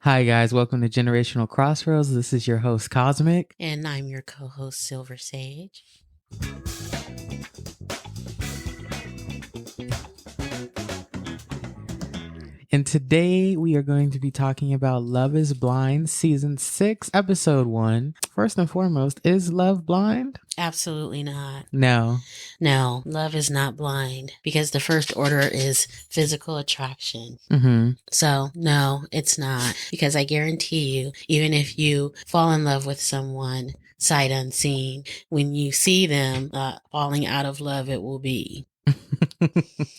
Hi, guys. Welcome to Generational Crossroads. This is your host, Cosmic. And I'm your co-host, Silver Sage. And today we are going to be talking about Love is Blind, Season 6, Episode 1. First and foremost, is love blind? Absolutely not. No. No, love is not blind because the first order is physical attraction. Mm-hmm. So, no, it's not. Because I guarantee you, even if you fall in love with someone sight unseen, when you see them falling out of love, it will be.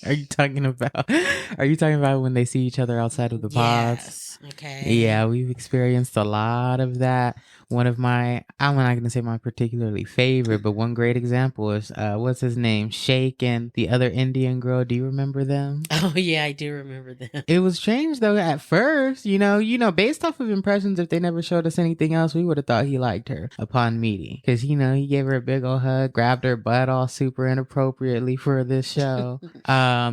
Are you talking about when they see each other outside of the pods? Yes. Okay. Yeah, we've experienced a lot of that. I'm not going to say my particularly favorite, but one great example is, what's his name? Shake and the other Indian girl. Do you remember them? Oh, yeah, I do remember them. It was strange though at first, based off of impressions, if they never showed us anything else, we would have thought he liked her upon meeting. Because, he gave her a big old hug, grabbed her butt all super inappropriately for this show.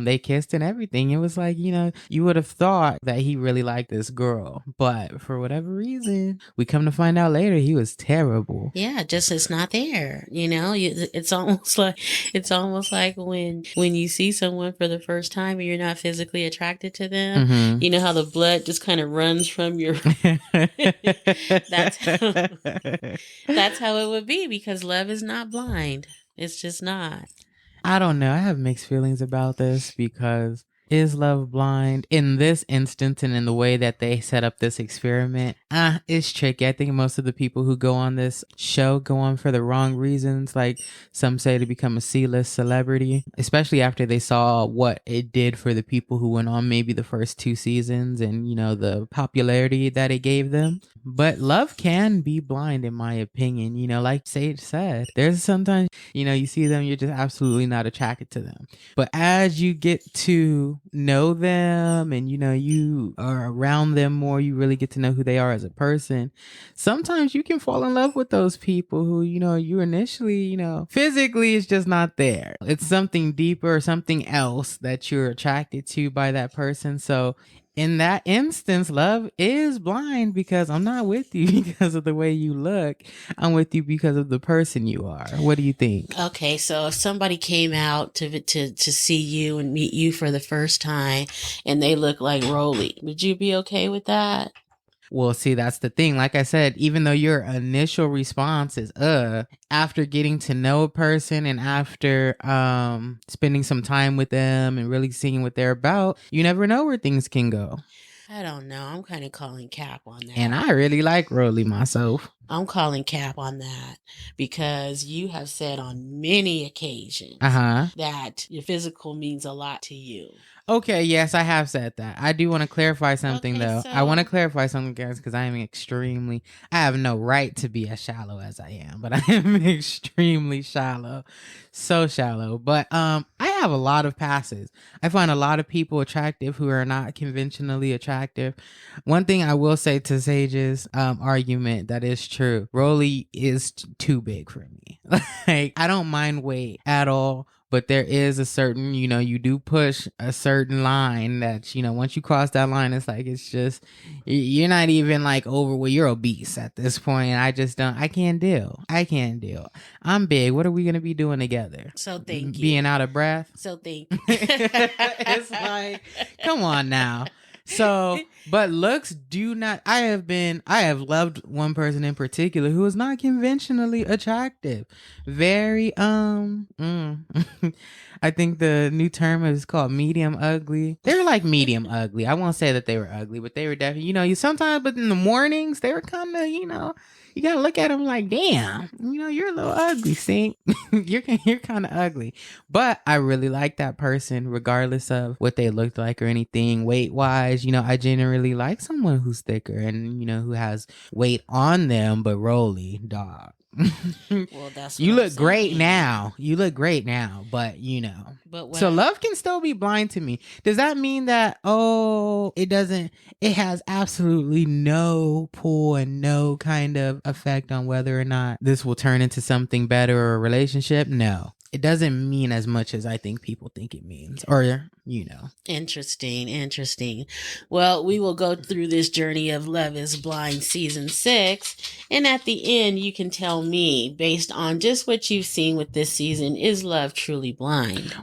They kissed and everything. It was like, you would have thought that he really liked this girl. But for whatever reason, we come to find out later he was terrible. Yeah, just it's not there. It's almost like when you see someone for the first time and you're not physically attracted to them. Mm-hmm. You know how the blood just kind of runs from your. that's how it would be because love is not blind. It's just not. I don't know. I have mixed feelings about this because is love blind in this instance and in the way that they set up this experiment? It's tricky. I think most of the people who go on this show go on for the wrong reasons. Like some say to become a C-list celebrity, especially after they saw what it did for the people who went on maybe the first 2 seasons and, the popularity that it gave them. But love can be blind, in my opinion. Like Sage said, there's sometimes, you see them, you're just absolutely not attracted to them. But as you get to know them and, you are around them more, you really get to know who they are as a person. Sometimes you can fall in love with those people who, you initially, physically is just not there. It's something deeper, something else that you're attracted to by that person. So in that instance, love is blind because I'm not with you because of the way you look. I'm with you because of the person you are. What do you think? Okay, so if somebody came out to see you and meet you for the first time and they look like Rolly, would you be okay with that? Well, see, that's the thing. Like I said, even though your initial response is after getting to know a person and after spending some time with them and really seeing what they're about, you never know where things can go. I don't know. I'm kind of calling cap on that. And I really like Rolly myself. I'm calling cap on that because you have said on many occasions that your physical means a lot to you. Okay, yes, I have said that. I do want to clarify something, though. I want to clarify something, guys, because I have no right to be as shallow as I am, but I am extremely shallow. So shallow. But I have a lot of passes. I find a lot of people attractive who are not conventionally attractive. One thing I will say to Sage's argument that is true, Rolly is too big for me. Like, I don't mind weight at all. But there is a certain, you do push a certain line that, once you cross that line, it's like, it's just, you're not even like over where you're obese at this point. I can't deal. I'm big. What are we going to be doing together? So thank you. Being out of breath? So thank you. It's like, come on now. So, but looks do not, I have loved one person in particular who is not conventionally attractive. Very, I think the new term is called medium ugly. They were like medium ugly. I won't say that they were ugly, but they were definitely, sometimes, but in the mornings, they were kind of, you gotta look at them like, damn, you're a little ugly, Sink. you're kind of ugly. But I really like that person, regardless of what they looked like or anything. Weight wise, I generally like someone who's thicker and who has weight on them. But Rolly, dog. Well, that's you look great now. But so love can still be blind to me. Does that mean that it has absolutely no pull and no kind of effect on whether or not this will turn into something better or a relationship? No. it doesn't mean as much as I think people think it means, or, you know. Interesting. Well, we will go through this journey of Love is Blind season 6. And at the end, you can tell me, based on just what you've seen with this season, is love truly blind?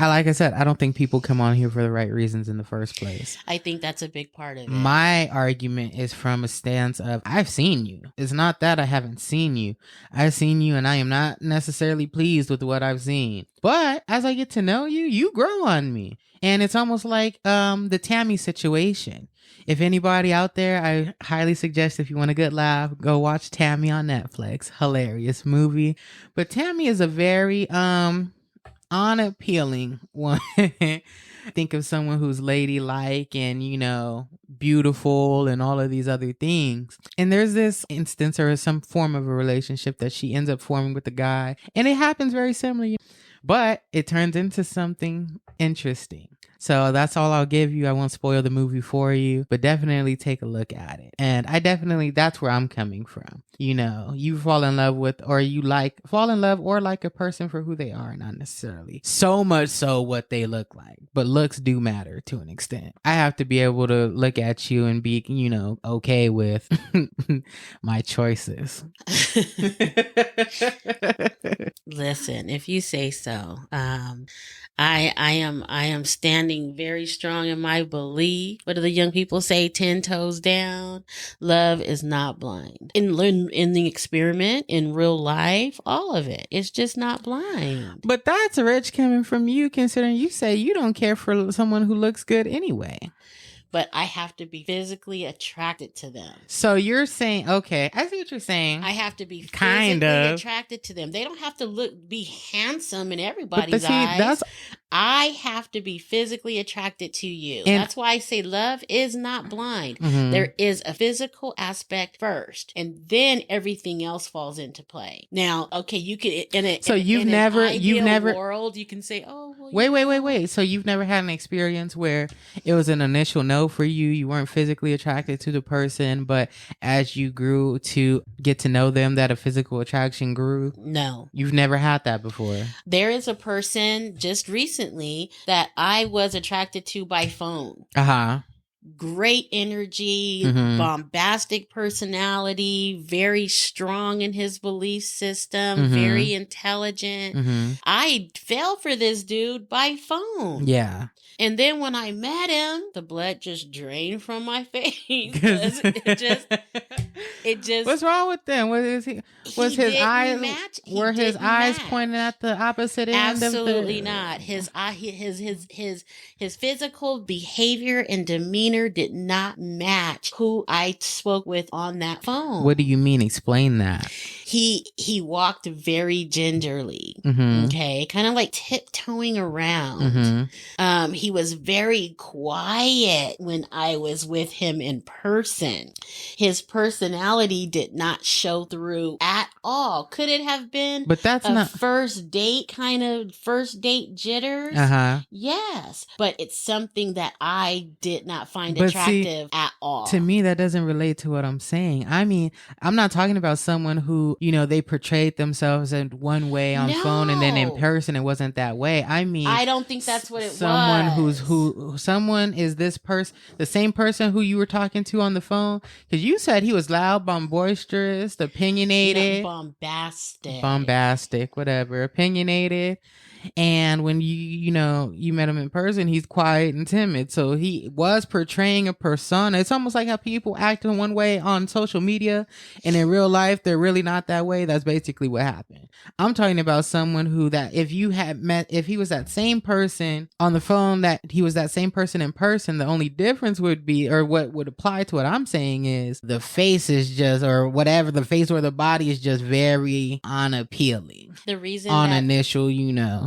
Like I said, I don't think people come on here for the right reasons in the first place. I think that's a big part of it. My argument is from a stance of, I've seen you. It's not that I haven't seen you. I've seen you and I am not necessarily pleased with what I've seen. But as I get to know you, you grow on me. And it's almost like the Tammy situation. If anybody out there, I highly suggest, if you want a good laugh, go watch Tammy on Netflix. Hilarious movie. But Tammy is a very unappealing one. Think of someone who's ladylike and, you know, beautiful and all of these other things. And there's this instance or some form of a relationship that she ends up forming with the guy. And it happens very similarly, but it turns into something interesting. So that's all I'll give you. I won't spoil the movie for you, but definitely take a look at it. And that's where I'm coming from. You know, you fall in love with, or you fall in love or like a person for who they are, not necessarily so much so what they look like, but looks do matter to an extent. I have to be able to look at you and be, you know, okay with my choices. Listen, if you say so. I am standing very strong in my belief. What do the young people say? 10 toes down. Love is not blind. In the experiment, in real life, all of it. It's just not blind. But that's rich coming from you, considering you say you don't care for someone who looks good anyway. But I have to be physically attracted to them. So you're saying, okay, I see what you're saying. I have to be physically attracted to them. They don't have to be handsome in everybody's eyes. I have to be physically attracted to you. And that's why I say love is not blind. Mm-hmm. There is a physical aspect first, and then everything else falls into play. Now, okay, you could in an ideal world, you can say, oh, well, wait. So you've never had an experience where it was an initial no for you. You weren't physically attracted to the person, but as you grew to get to know them, that a physical attraction grew? No. You've never had that before? There is a person just recently that I was attracted to by phone. Great energy, mm-hmm. bombastic personality, very strong in his belief system, mm-hmm. very intelligent. Mm-hmm. I fell for this dude by phone. Yeah. And then when I met him, the blood just drained from my face. It just. What's wrong with them? What is he? Was his eyes? Were his eyes pointing at the opposite end? Absolutely not. His physical behavior and demeanor did not match who I spoke with on that phone. What do you mean? Explain that. He walked very gingerly. Mm-hmm. Okay, kind of like tiptoeing around. Mm-hmm. He was very quiet when I was with him in person. His personality did not show through at all. Could it have been first date jitters? Yes, but it's something that I did not find attractive at all. To me, that doesn't relate to what I'm saying. I mean, I'm not talking about someone who, you know, they portrayed themselves in one way on phone and then in person it wasn't that way. I mean, I don't think that's what it was. Someone is this person, the same person who you were talking to on the phone? Because you said he was loud, boisterous, opinionated. Bombastic, whatever. Opinionated. And when you met him in person, he's quiet and timid. So he was portraying a persona. It's almost like how people act in one way on social media and in real life, they're really not that way. That's basically what happened. I'm talking about someone who that if he was that same person on the phone, that he was that same person in person, the only difference would be, or what would apply to what I'm saying is the face is just, or whatever, the face or the body is just very unappealing. The reason on initial,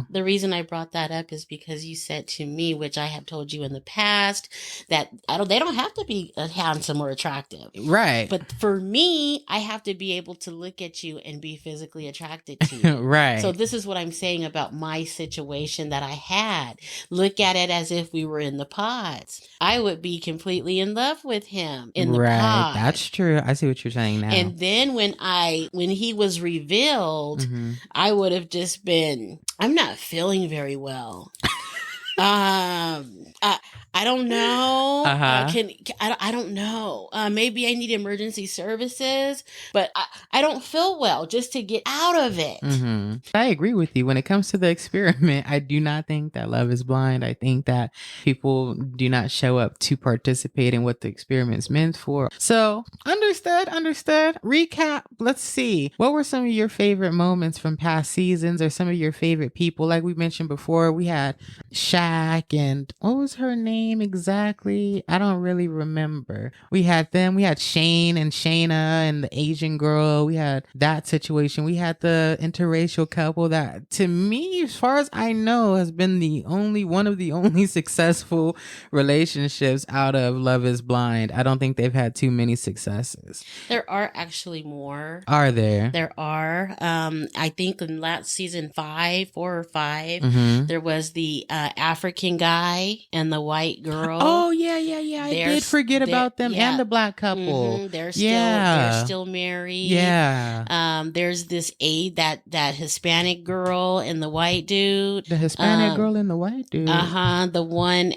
The reason I brought that up is because you said to me, which I have told you in the past, that they don't have to be handsome or attractive. Right. But for me, I have to be able to look at you and be physically attracted to you. Right. So this is what I'm saying about my situation that I had. Look at it as if we were in the pods. I would be completely in love with him in the pod. That's true. I see what you're saying now. And then when he was revealed, I would have just been, I'm not feeling very well. I don't know. I don't know. Maybe I need emergency services, but I don't feel well just to get out of it. I agree with you. When it comes to the experiment, I do not think that love is blind. I think that people do not show up to participate in what the experiment's meant for. So, understood. Recap. Let's see. What were some of your favorite moments from past seasons, or some of your favorite people? Like we mentioned before, we had Shaq and what was her name exactly? I don't really remember. We had them. We had Shane and Shayna and the Asian girl. We had that situation. We had the interracial couple that, to me, as far as I know, has been one of the only successful relationships out of Love is Blind. I don't think they've had too many successes. There are actually more. Are there? There are. I think in last season 4 or 5, there was the African guy and the white girl. Oh yeah. I did forget about them and the black couple. They're still married. Yeah. There's this that Hispanic girl and the white dude. The Hispanic girl and the white dude. The one.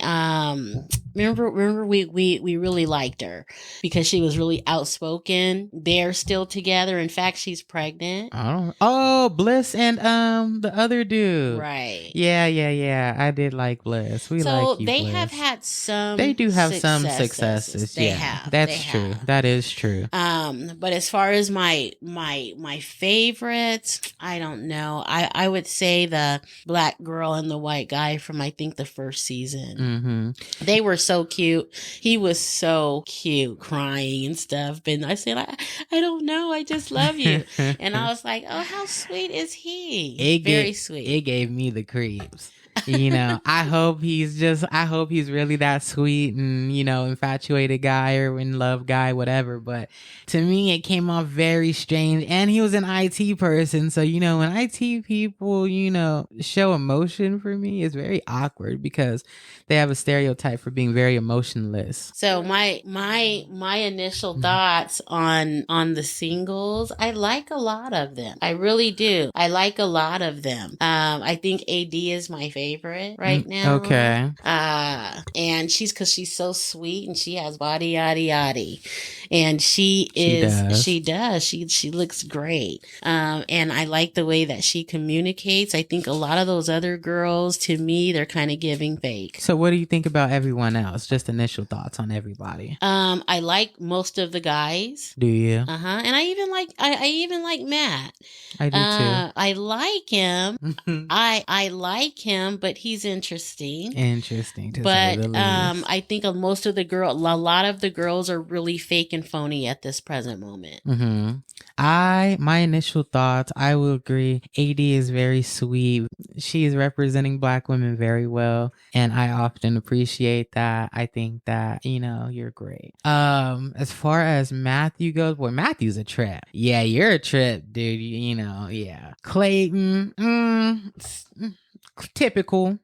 Remember we really liked her because she was really outspoken. They're still together. In fact, she's pregnant. Oh, Bliss and the other dude. Right. Yeah. I did like Bliss. We like you, they Bliss. have had some. They do have some successes. They have. That's true. That is true. But as far as my favorites, I don't know. I would say the black girl and the white guy from, I think, the first season. They were so cute. He was so cute, crying and stuff. And I said, I don't know. I just love you. And I was like, oh, how sweet is he? Very sweet. It gave me the creeps. I hope he's really that sweet and, infatuated guy or in love guy, whatever. But to me, it came off very strange. And he was an IT person. So, when IT people, show emotion, for me, it's very awkward because they have a stereotype for being very emotionless. So my initial thoughts on the singles, I like a lot of them. I really do. I like a lot of them. I think AD is my favorite right now. Okay. And because she's so sweet and she has body yaddy yaddy, and she does. She looks great. And I like the way that she communicates. I think a lot of those other girls, to me, they're kind of giving fake. So what do you think about everyone else? Just initial thoughts on everybody. I like most of the guys. Do you? And I even like Matt. I do too. I like him. I like him, but he's interesting. Interesting to say the least. I think a lot of the girls are really fake and phony at this present moment. My initial thoughts, I will agree. AD is very sweet. She is representing Black women very well, and I often appreciate that. I think that, you're great. As far as Matthew goes, boy, Matthew's a trip. Yeah, you're a trip, dude. Yeah. Clayton, typical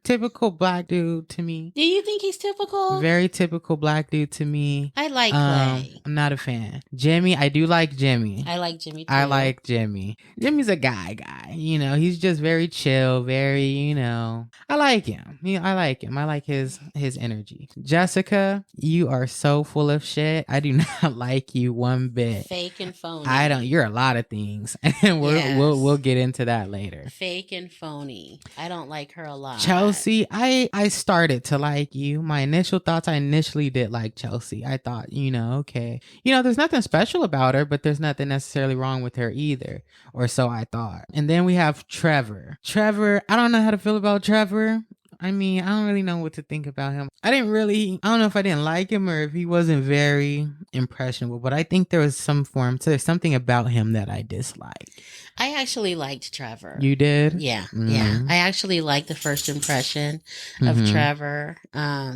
Black dude to me. Do you think he's typical? Very typical Black dude to me. I like Clay. I'm not a fan. Jimmy, I do like Jimmy. I like Jimmy too. I like Jimmy. Jimmy's a guy. He's just very chill, very, I like him. I like him. I like his energy. Jessica, you are so full of shit. I do not like you one bit. Fake and phony. You're a lot of things. And we'll get into that later. Fake and phony. I don't like her a lot. Chelsea, I started to like you. My initial thoughts, I initially did like Chelsea. I thought, okay. There's nothing special about her, but there's nothing necessarily wrong with her either. Or so I thought. And then we have Trevor. I don't know how to feel about Trevor. I don't really know what to think about him. I don't know if I didn't like him or if he wasn't very impressionable, but I think there's something about him that I dislike. I actually liked Trevor. You did? Yeah. Yeah. I actually liked the first impression of Trevor.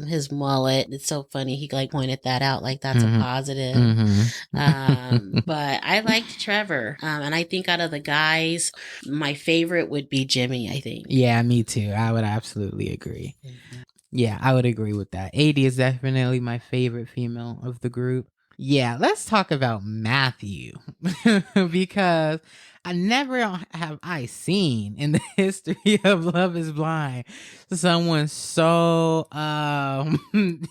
His mullet. It's so funny. He like pointed that out like that's a positive. But I liked Trevor. And I think out of the guys, my favorite would be Jimmy, I think. Yeah, me too. I would absolutely agree. Yeah, I would agree with that. 80 is definitely my favorite female of the group. Yeah, let's talk about Matthew because I never have I seen in the history of Love is Blind someone so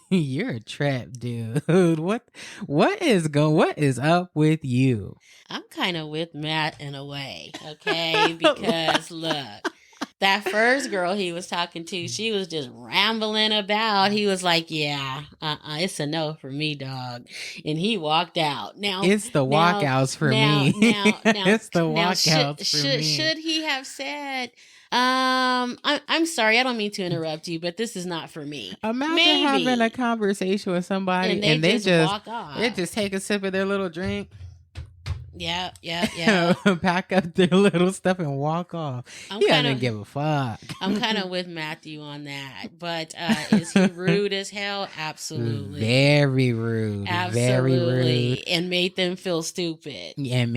you're a trap, dude. What is up with you? I'm kind of with Matt in a way, okay? Because look, that first girl he was talking to, she was just rambling about. He was like, yeah, it's a no for me, dog. And he walked out. Now it's the walkouts for me. It's the walkouts for me. Should he have said, I'm sorry, I don't mean to interrupt you, but this is not for me. Imagine having a conversation with somebody and they just walk off. They just take a sip of their little drink. Yeah. Pack up their little stuff and walk off. He doesn't give a fuck. I'm kind of with Matthew on that. But is he rude as hell? Absolutely. Very rude. Absolutely. Very rude. And made them feel stupid. Had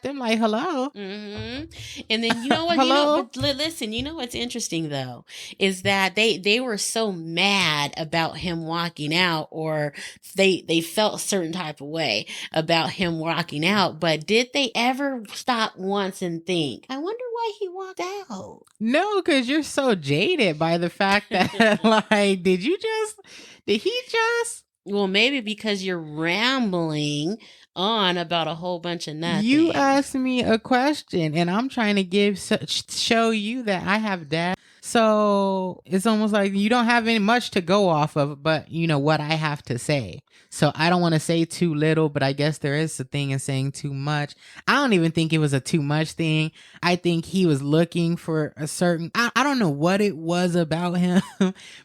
them like, hello. And then, you know what? Hello? Listen, you know what's interesting, though, is that they were so mad about him walking out, or they felt a certain type of way about him walking out, but did they ever stop once and think, I wonder why he walked out? No, because you're so jaded by the fact that like, did he just well, maybe because you're rambling on about a whole bunch of nothing. You asked me a question and I'm trying to show you that I have data. So it's almost like you don't have any much to go off of, but you know what I have to say. So I don't want to say too little, but I guess there is a thing in saying too much. I don't even think it was a too much thing. I think he was looking for a certain, I don't know what it was about him,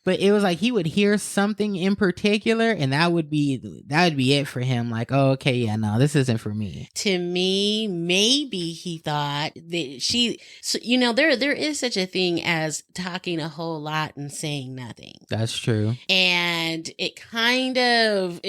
but it was like he would hear something in particular and that would be it for him. Like, oh, okay, yeah, no, this isn't for me. To me, maybe he thought that there is such a thing as talking a whole lot and saying nothing. That's true. And it kind of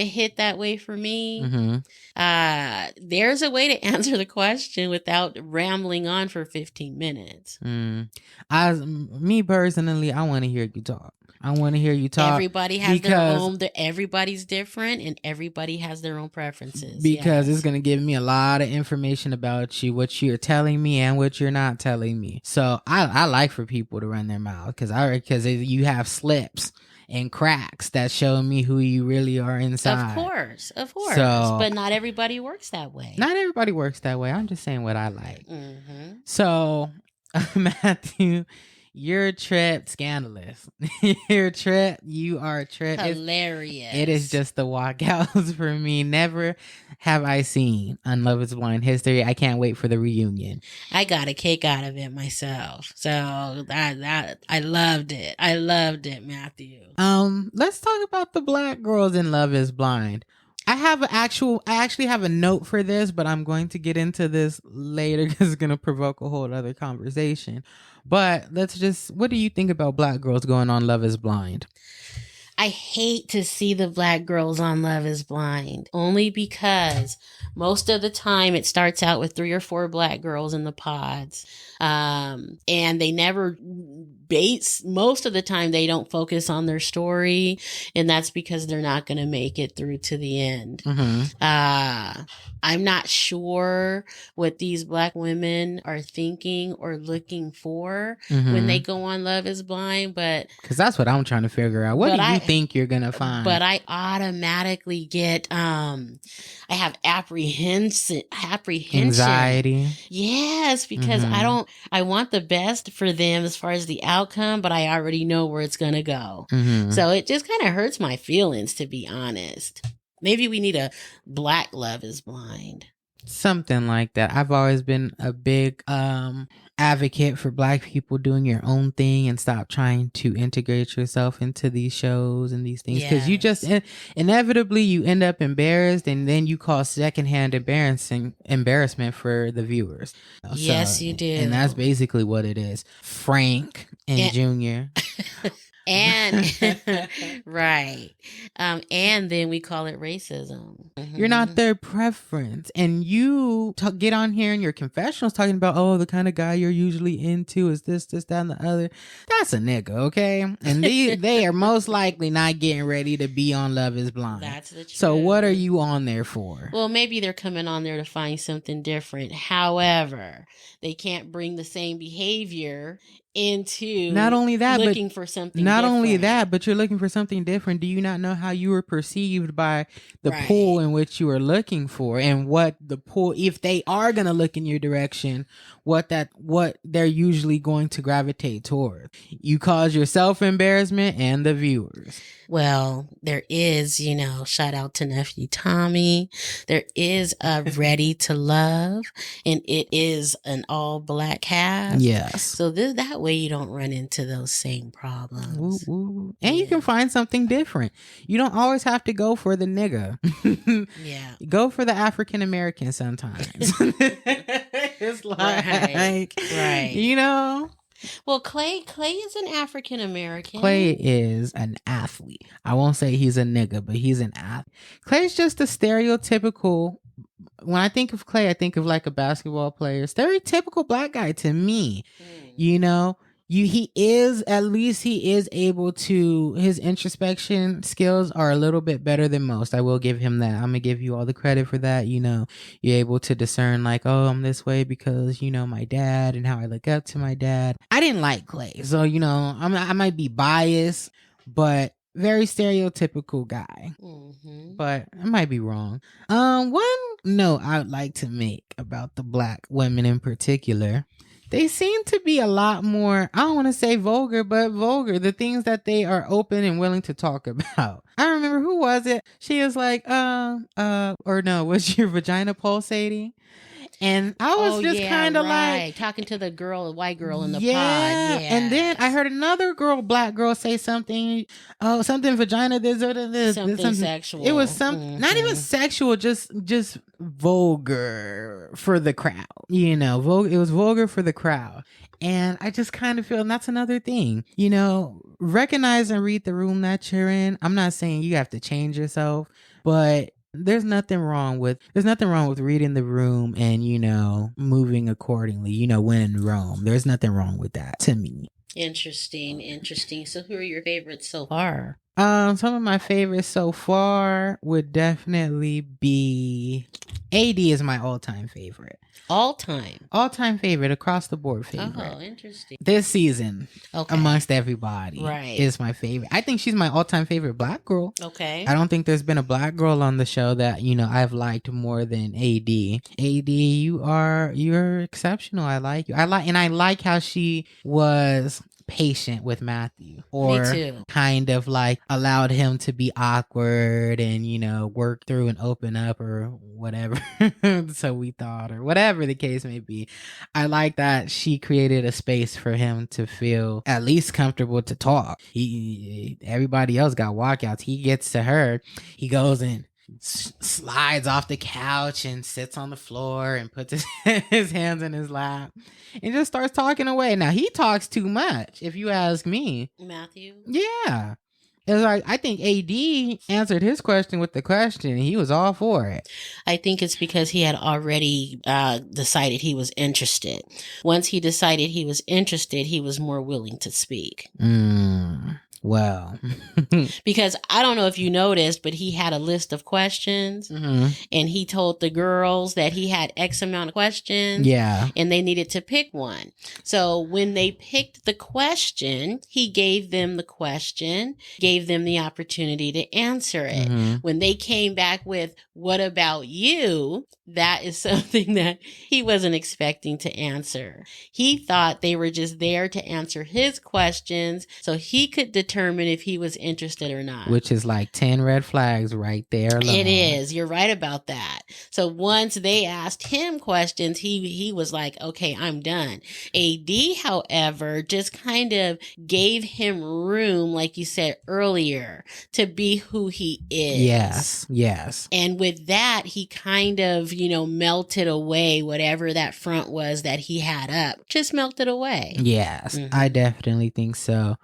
hit that way for me. There's a way to answer the question without rambling on for 15 minutes. Me personally, I want to hear you talk. Everybody has their own. Everybody's different, and everybody has their own preferences. Because it's going to give me a lot of information about you, what you're telling me and what you're not telling me. So I like for people to run their mouth because you have slips and cracks that show me who you really are inside. Of course. But not everybody works that way. I'm just saying what I like. So, Matthew, you're tripped scandalous. You are tripped. Hilarious. It is just the walkouts for me. Never have I seen on Love is Blind history. I can't wait for the reunion. I got a kick out of it myself. So that I loved it. Matthew. Let's talk about the black girls in Love is Blind. I actually have a note for this, but I'm going to get into this later because it's going to provoke a whole other conversation. But what do you think about black girls going on Love is Blind? I hate to see the black girls on Love is Blind, only because most of the time it starts out with 3 or 4 black girls in the pods. And they never most of the time they don't focus on their story, and that's because they're not going to make it through to the end. I'm not sure what these black women are thinking or looking for when they go on Love is Blind, but because that's what I'm trying to figure out. What do you think you're going to find? But I automatically get, I have apprehension. Anxiety. Yes, because I want the best for them as far as the outcome, but I already know where it's going to go. So it just kind of hurts my feelings, to be honest. Maybe we need a black Love is Blind. Something like that. I've always been a big advocate for Black people doing your own thing and stop trying to integrate yourself into these shows and these things, because you just inevitably you end up embarrassed, and then you cause secondhand embarrassment for the viewers. Yes, you do. And that's basically what it is. Frank and Junior. And right. And then we call it racism. You're not their preference. And you get on here in your confessionals talking about, oh, the kind of guy you're usually into is this, that, and the other. That's a nigga, okay? And they are most likely not getting ready to be on Love is Blind. That's the truth. So what are you on there for? Well, maybe they're coming on there to find something different. However, they can't bring the same behavior into not only that, looking for something not different. only that, but you're looking for something different. Do you not know how you were perceived by the pool in which you were looking for, and what the pool, if they are going to look in your direction, what they're usually going to gravitate toward? You cause yourself embarrassment and the viewers. Well, there is, shout out to nephew Tommy. There is a Ready to Love, and it is an all Black cast. Yes. So that way you don't run into those same problems. Ooh, ooh. And you can find something different. You don't always have to go for the nigga. Yeah. Go for the African American sometimes. It's like, right. Well, Clay is an African American. Clay is an athlete. I won't say he's a nigga, but he's an athlete. Clay's just a stereotypical. When I think of Clay, I think of like a basketball player. Stereotypical Black guy to me. He is able to, his introspection skills are a little bit better than most. I will give him that. I'm going to give you all the credit for that. You're able to discern like, oh, I'm this way because, my dad and how I look up to my dad. I didn't like Clay. So, I might be biased, but very stereotypical guy. Mm-hmm. But I might be wrong. One note I would like to make about the Black women in particular. They seem to be a lot more, I don't want to say vulgar, but vulgar. The things that they are open and willing to talk about. I remember, who was it? She was like, was your vagina pulsating? And I was just kind of like talking to the white girl in the pod. Yeah. And then I heard another Black girl say something. Oh, something vagina. Something sexual. It was not even sexual, just vulgar for the crowd. It was vulgar for the crowd. And I just kind of feel, and that's another thing, recognize and read the room that you're in. I'm not saying you have to change yourself, but there's nothing wrong with reading the room and moving accordingly, when in Rome. There's nothing wrong with that to me. Interesting. So who are your favorites so far? Some of my favorites so far would definitely be AD is my all-time favorite. All-time favorite, across the board favorite. Oh, interesting. This season, amongst everybody, is my favorite. I think she's my all-time favorite Black girl. Okay. I don't think there's been a Black girl on the show that, I've liked more than AD. AD, you're exceptional. I like you. I like how she was patient with Matthew, or kind of like allowed him to be awkward and work through and open up or whatever. So we thought, or whatever the case may be. I like that she created a space for him to feel at least comfortable to talk. Everybody else got walkouts. He gets to her, he goes and slides off the couch and sits on the floor and puts his hands in his lap and just starts talking away. Now, he talks too much, if you ask me. Matthew? Yeah. It's like, I think AD answered his question with the question, and he was all for it. I think it's because he had already decided he was interested. Once he decided he was interested, he was more willing to speak. Well, because I don't know if you noticed, but he had a list of questions, and he told the girls that he had X amount of questions, and they needed to pick one. So when they picked the question, he gave them the question, gave them the opportunity to answer it. When they came back with, "What about you?" that is something that he wasn't expecting to answer. He thought they were just there to answer his questions so he could determine determine if he was interested or not. Which is like 10 red flags right there alone. It is. You're right about that. So once they asked him questions, he was like, okay, I'm done. AD, however, just kind of gave him room, like you said earlier, to be who he is. Yes. And with that, he kind of, melted away whatever that front was that he had up. Just melted away. Yes, I definitely think so.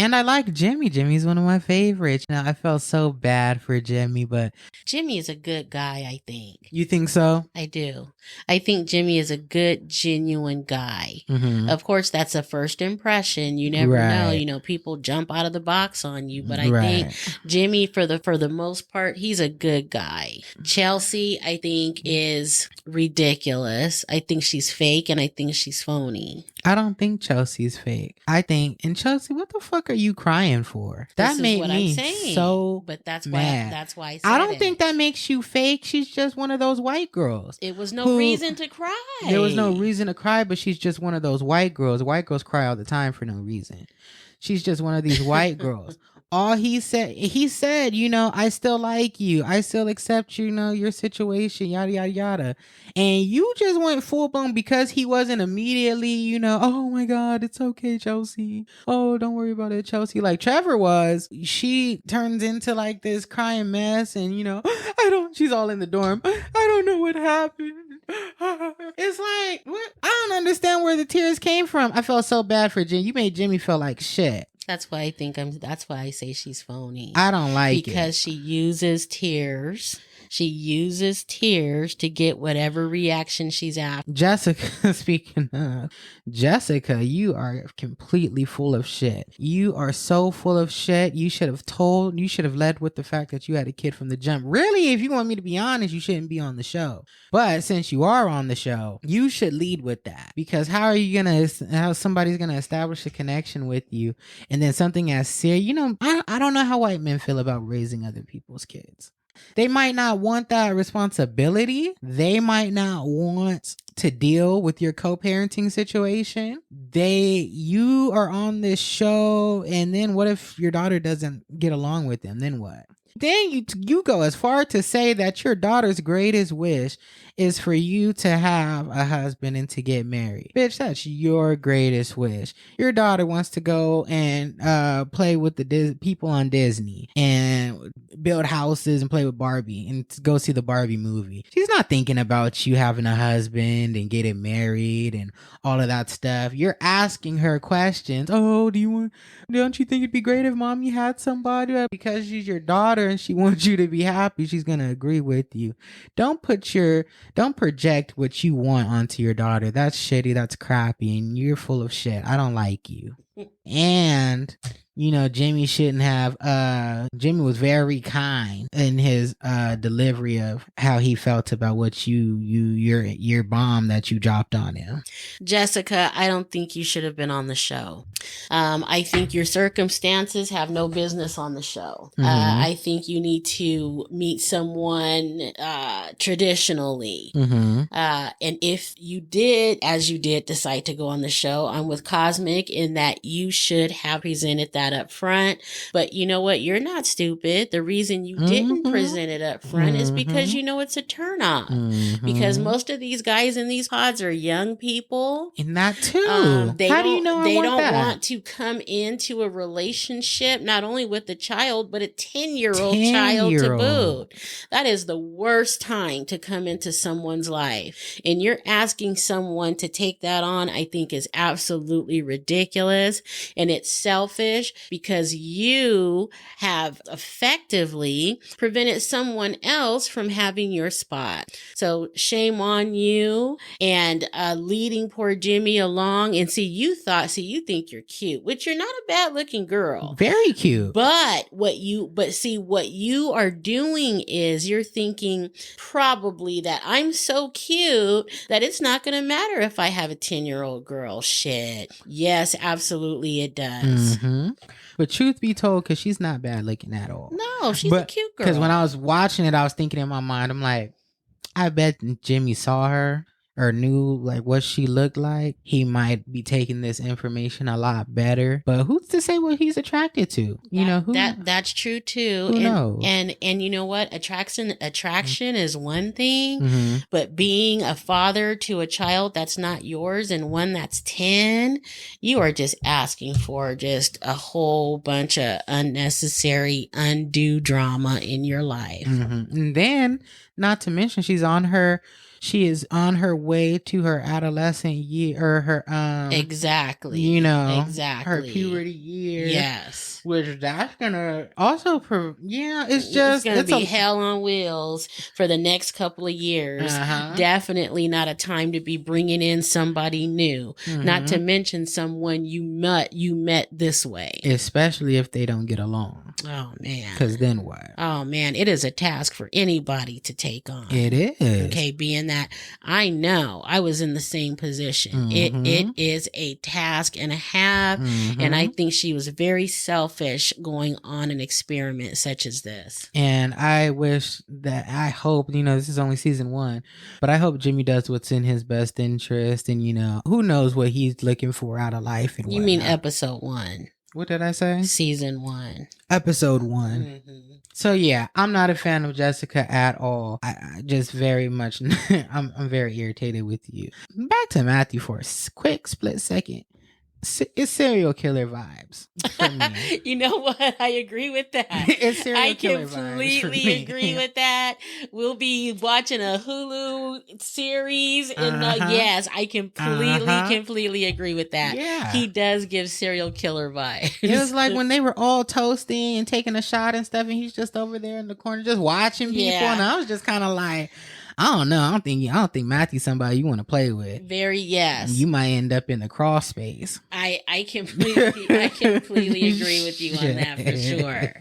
And I like Jimmy. Jimmy's one of my favorites. Now, I felt so bad for Jimmy, but... Jimmy is a good guy, I think. You think so? I do. I think Jimmy is a good, genuine guy. Mm-hmm. Of course, that's a first impression. You never know. People jump out of the box on you. But I think Jimmy, for the most part, he's a good guy. Chelsea, I think, is ridiculous. I think she's fake, and I think she's phony. I don't think Chelsea's fake. I think, and Chelsea, what the fuck are you crying for? That made me so But that's mad. why I said I don't think that makes you fake. She's just one of those white girls. It was no reason to cry. There was no reason to cry, but she's just one of those white girls. White girls cry all the time for no reason. She's just one of these white girls. All he said, I still like you. I still accept, your situation, yada, yada, yada. And you just went full blown because he wasn't immediately, oh my God, it's okay, Chelsea. Oh, don't worry about it, Chelsea. Like Trevor was, she turns into like this crying mess and, she's all in the dorm. I don't know what happened. It's like, what? I don't understand where the tears came from. I felt so bad for Jimmy. You made Jimmy feel like shit. That's why that's why I say she's phony. I don't like it. Because she uses tears. She uses tears to get whatever reaction she's after. Jessica, speaking of, Jessica, you are completely full of shit. You are so full of shit. You should have led with the fact that you had a kid from the jump. Really, if you want me to be honest, you shouldn't be on the show. But since you are on the show, you should lead with that. Because how somebody's going to establish a connection with you and then something as serious, I don't know how white men feel about raising other people's kids. They might not want that responsibility. They might not want to deal with your co-parenting situation. You are on this show, and then what if your daughter doesn't get along with them? Then what? Then you go as far to say that your daughter's greatest wish is for you to have a husband and to get married. Bitch, that's your greatest wish. Your daughter wants to go and play with the people on Disney and build houses and play with Barbie and go see the Barbie movie. She's not thinking about you having a husband and getting married and all of that stuff. You're asking her questions. Oh, don't you think it'd be great if mommy had somebody? Because she's your daughter and she wants you to be happy, she's going to agree with you. Don't project what you want onto your daughter. That's shitty. That's crappy. And you're full of shit. I don't like you. And Jimmy shouldn't have, Jimmy was very kind in his delivery of how he felt about what your bomb that you dropped on him. Jessica, I don't think you should have been on the show. I think your circumstances have no business on the show. Mm-hmm. I think you need to meet someone traditionally. Mm-hmm. And if you did, as you did, decide to go on the show, I'm with Cosmic in that you should have presented that up front. But you know what? You're not stupid. The reason you didn't present it up front is because it's a turn off. Because most of these guys in these pods are young people. And that too. How do you know they don't want to come into a relationship not only with the child but a 10-year-old child to boot. That is the worst time to come into someone's life. And you're asking someone to take that on, I think is absolutely ridiculous. And it's selfish because you have effectively prevented someone else from having your spot. So shame on you and leading poor Jimmy along. And you think you're cute, which you're not a bad looking girl. Very cute. But what you are doing is you're thinking probably that I'm so cute that it's not going to matter if I have a 10-year-old girl. Shit. Yes, absolutely it does. Mm-hmm. But truth be told, because she's not bad looking at all. No, she's a cute girl. Because when I was watching it, I was thinking in my mind, I'm like, I bet Jimmy saw her or knew like what she looked like, he might be taking this information a lot better. But who's to say what he's attracted to? That's true too. Who knows? And you know what? Attraction is one thing, but being a father to a child that's not yours and one that's 10, you are just asking for just a whole bunch of unnecessary, undue drama in your life. And then, not to mention, she is on her way to her adolescent year, or her exactly, her puberty year. Yes, which that's gonna also it's gonna be hell on wheels for the next couple of years. Definitely not a time to be bringing in somebody new, not to mention someone you met this way, especially if they don't get along. Oh man, because then what? Oh man, it is a task for anybody to take on. It is. Okay, being that I know I was in the same position. It is a task and a half, and I think she was very selfish going on an experiment such as this. And I hope, this is only season 1, but I hope Jimmy does what's in his best interest, and who knows what he's looking for out of life. And you mean episode 1? What did I say? Season 1. Episode 1. So yeah, I'm not a fan of Jessica at all. I just very much, I'm very irritated with you. Back to Matthew for a quick split second. It's serial killer vibes for me. You know what? I agree with that. It's serial killer vibes. I completely agree with that. We'll be watching a Hulu series, and yes, I completely agree with that. Yeah, he does give serial killer vibes. It was like when they were all toasting and taking a shot and stuff, and he's just over there in the corner just watching people, and I was just kind of like, I don't know. I don't think Matthew's somebody you want to play with. Yes. You might end up in the crawl space. I completely agree with you on that for sure.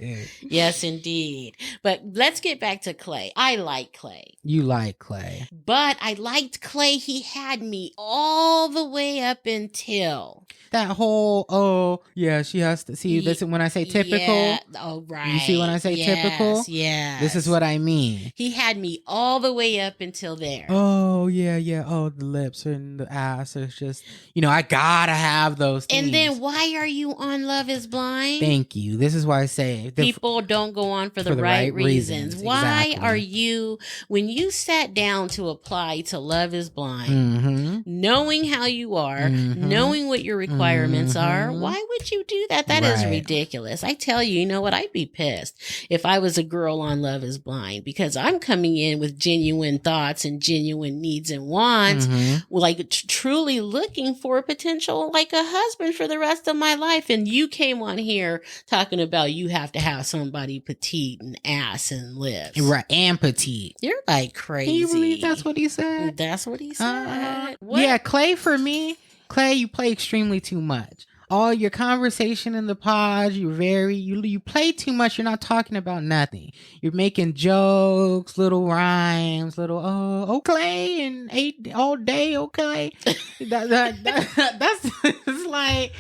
Yes, indeed. But let's get back to Clay. I like Clay. You like Clay. But I liked Clay. He had me all the way up until that whole, she has to see this when I say typical. Yeah. Oh, right. You see when I say typical? Yeah. This is what I mean. He had me all the way up until there. Oh, yeah. Oh, the lips and the ass. It's just, I gotta have those things. And then why are you on Love is Blind? Thank you. This is why I say people don't go on for the right reasons. Why are you, when you sat down to apply to Love is Blind, knowing how you are, knowing what your requirements are, why would you do that? That is ridiculous. I tell you, you know what? I'd be pissed if I was a girl on Love is Blind, because I'm coming in with genuine thoughts and genuine needs and wants, like truly looking for a potential, like a husband for the rest of my life. And you came on here talking about you have to have somebody petite and ass and lips. Right. And petite. You're like crazy. Can you believe that's what he said? That's what he said. Yeah, Clay, for me, you play extremely too much. All your conversation in the pod, you play too much. You're not talking about nothing. You're making jokes, little rhymes, little Clay and ate all day, okay. That's it's like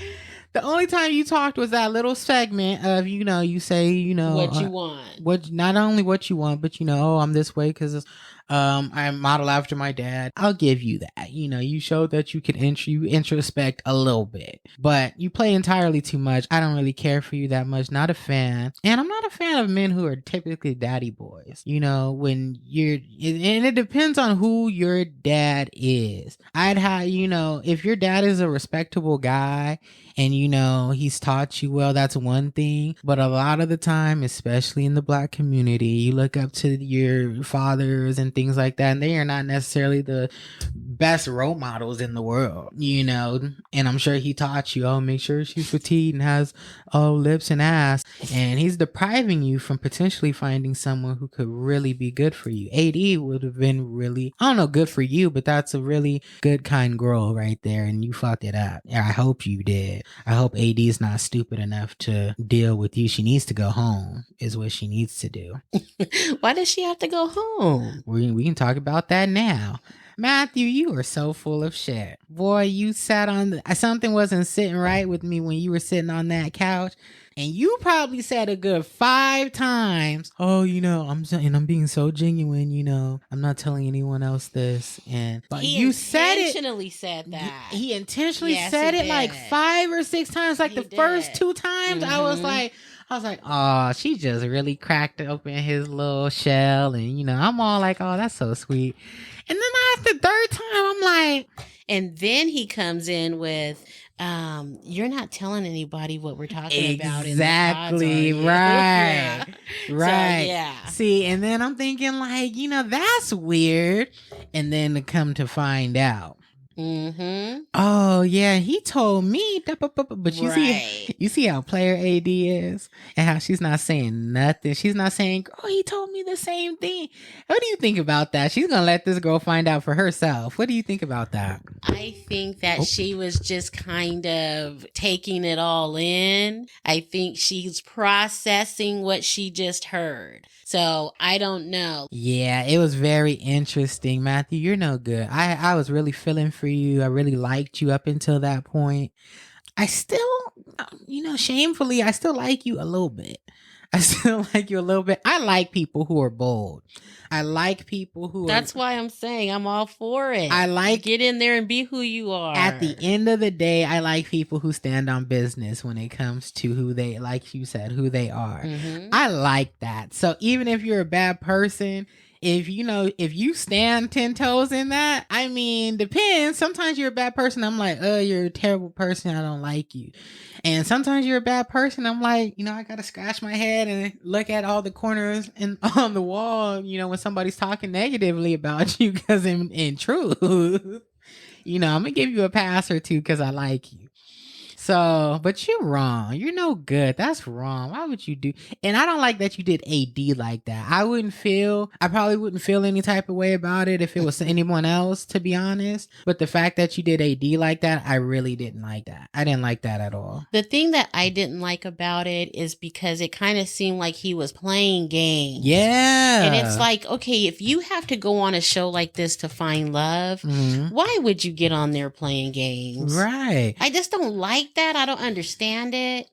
the only time you talked was that little segment of you say what you want, not only what you want, but I'm this way because I model after my dad. I'll give you that. You showed that you can introspect a little bit, but you play entirely too much. I don't really care for you that much. Not a fan. And I'm not a fan of men who are typically daddy boys. When and it depends on who your dad is. I'd have, if your dad is a respectable guy and he's taught you well, that's one thing. But a lot of the time, especially in the Black community, you look up to your fathers and things like that, and they are not necessarily the best role models in the world, and I'm sure he taught you, make sure she's petite and has lips and ass, and he's depriving you from potentially finding someone who could really be good for you. AD would have been really, I don't know, good for you, but that's a really good, kind girl right there, and you fucked it up. I hope you did. I hope AD is not stupid enough to deal with you. She needs to go home is what she needs to do. Why does she have to go home? We can talk about that now. Matthew, you were so full of shit. Boy, you sat on something wasn't sitting right with me when you were sitting on that couch. And you probably said a good 5 times, "Oh, I'm being so genuine, I'm not telling anyone else this." But you intentionally said that. He intentionally said it like 5 or 6 times. Like the first 2 times, I was like, "Oh, she just really cracked open his little shell," and I'm all like, "Oh, that's so sweet." And then after the 3rd time, I'm like, and then he comes in with, "You're not telling anybody what we're talking about." Exactly. Right. Right. So, yeah. See, and then I'm thinking like, that's weird. And then to come to find out. Oh yeah, he told me, but you see how player AD is, and how she's not saying nothing. She's not saying, "Oh, he told me the same thing." What do you think about that? She's gonna let this girl find out for herself. What do you think about that? I think that she was just kind of taking it all in. I think she's processing what she just heard. So I don't know. Yeah, it was very interesting, Matthew. You're no good. I was really feeling for you. I really liked you up until that point. I still, shamefully, I still like you a little bit. I like people who are bold. I like people who That's why I'm saying I'm all for it. Get in there and be who you are. At the end of the day, I like people who stand on business when it comes to who they, like you said, who they are. I like that. So even if you're a bad person, if you stand 10 toes in that, I mean, depends. Sometimes you're a bad person. I'm like, "Oh, you're a terrible person. I don't like you." And sometimes you're a bad person. I'm like, I got to scratch my head and look at all the corners and on the wall, when somebody's talking negatively about you, because in truth, I'm going to give you a pass or two because I like you. So, but you're wrong. You're no good. That's wrong. Why would you do? And I don't like that you did AD like that. I probably wouldn't feel any type of way about it if it was anyone else, to be honest. But the fact that you did AD like that, I really didn't like that. I didn't like that at all. The thing that I didn't like about it is because it kind of seemed like he was playing games. Yeah. And it's like, okay, if you have to go on a show like this to find love, why would you get on there playing games? Right. I just don't like that. I don't understand it.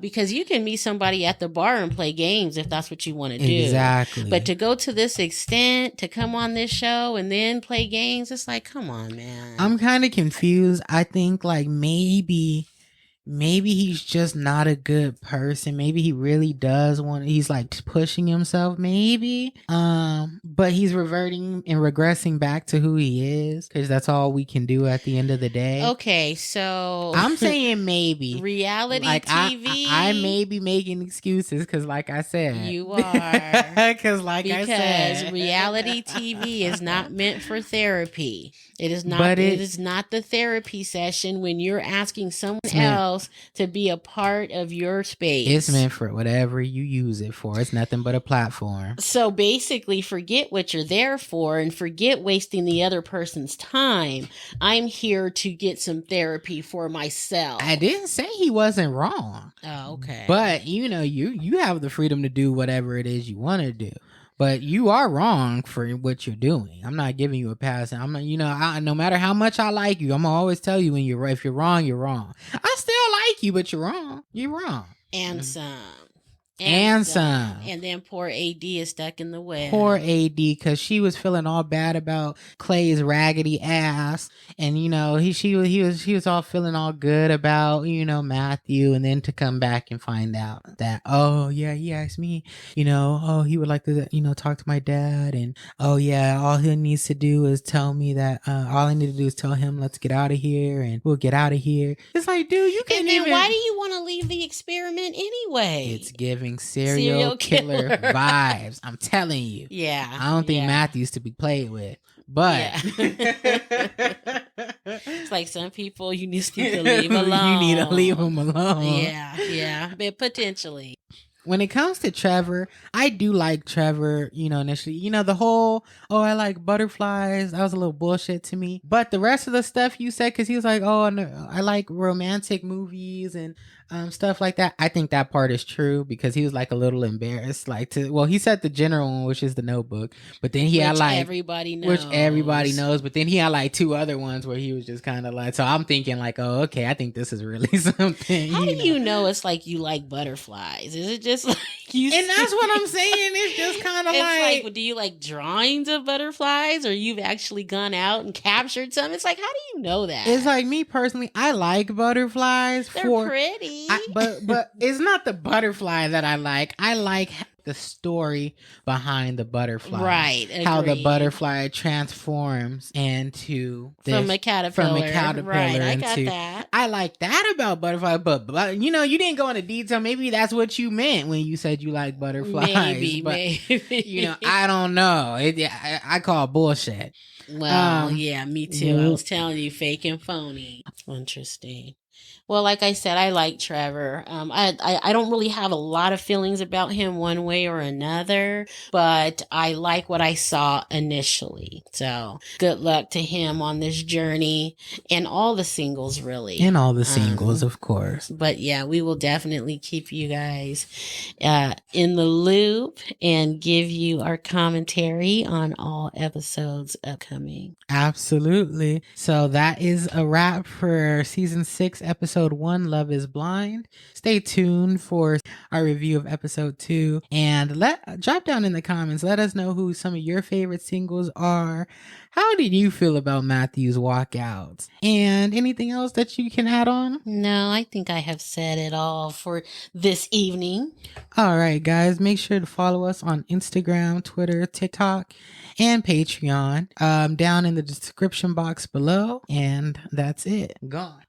Because you can meet somebody at the bar and play games if that's what you want to do. Exactly. But to go to this extent, to come on this show and then play games, it's like, come on, man. I'm kind of confused. I think like maybe he's just not a good person. Maybe he really does he's like pushing himself, maybe. But he's reverting and regressing back to who he is, because that's all we can do at the end of the day. Okay, so I'm saying maybe. Reality TV. I may be making excuses because like I said. You are. Because I said. Because reality TV is not meant for therapy. It is not. It is not the therapy session when you're asking someone else to be a part of your space. It's meant for whatever you use it for. It's nothing but a platform. So basically, forget what you're there for and forget wasting the other person's time. I'm here to get some therapy for myself. I didn't say he wasn't wrong. Oh, okay. But you have the freedom to do whatever it is you want to do. But you are wrong for what you're doing. I'm not giving you a pass. I'm not, no matter how much I like you, I'm gonna always tell you if you're wrong, you're wrong. I still like you, but you're wrong. You're wrong. And some. And some. And then poor AD is stuck in the web. Poor AD, because she was feeling all bad about Clay's raggedy ass. And, he was all feeling all good about, Matthew. And then to come back and find out that, oh, yeah, he asked me, oh, he would like to, talk to my dad. And, oh, yeah, all he needs to do is tell me that, all I need to do is tell him, let's get out of here. And we'll get out of here. It's like, dude, you can't even. Why do you want to leave the experiment anyway? It's giving serial killer vibes. I'm telling you. Yeah. I don't think Matthew's to be played with. But it's like some people you need to leave alone. You need to leave them alone. Yeah. But potentially. When it comes to Trevor, I do like Trevor, initially. The whole, oh, I like butterflies, that was a little bullshit to me. But the rest of the stuff you said, because he was like, oh, no, I like romantic movies and stuff like that. I think that part is true because he was like a little embarrassed, he said the general one, which is the Notebook, but then he had like everybody knows. Which everybody knows, but then he had like 2 other ones where he was just kind of like, so I'm thinking like, oh, okay, I think this is really something. How do you know it's like you like butterflies? Is it just like you? And that's what I'm saying. It's just kind of like, do you like drawings of butterflies, or you've actually gone out and captured some? It's like, how do you know that? It's like me personally, I like butterflies. They're pretty, but it's not the butterfly that I like. I like the story behind the butterfly, right? Agreed. How the butterfly transforms into from a caterpillar, right? I got that. I like that about butterfly, but you didn't go into detail. Maybe that's what you meant when you said you like butterflies. Maybe. I don't know. I call bullshit. Well, yeah, me too. I was telling you, fake and phony. Interesting. Well, like I said, I like Trevor. I don't really have a lot of feelings about him one way or another, but I like what I saw initially. So good luck to him on this journey, and all the singles, really. And all the singles, of course. But yeah, we will definitely keep you guys in the loop and give you our commentary on all episodes upcoming. Absolutely. So that is a wrap for season 6, episode 1, Love is Blind. Stay tuned for our review of episode 2, and drop down in the comments. Let us know who some of your favorite singles are. How did you feel about Matthew's walkouts? And anything else that you can add on? No, I think I have said it all for this evening. All right, guys, make sure to follow us on Instagram, Twitter, TikTok, and Patreon down in the description box below. And that's it. Gone.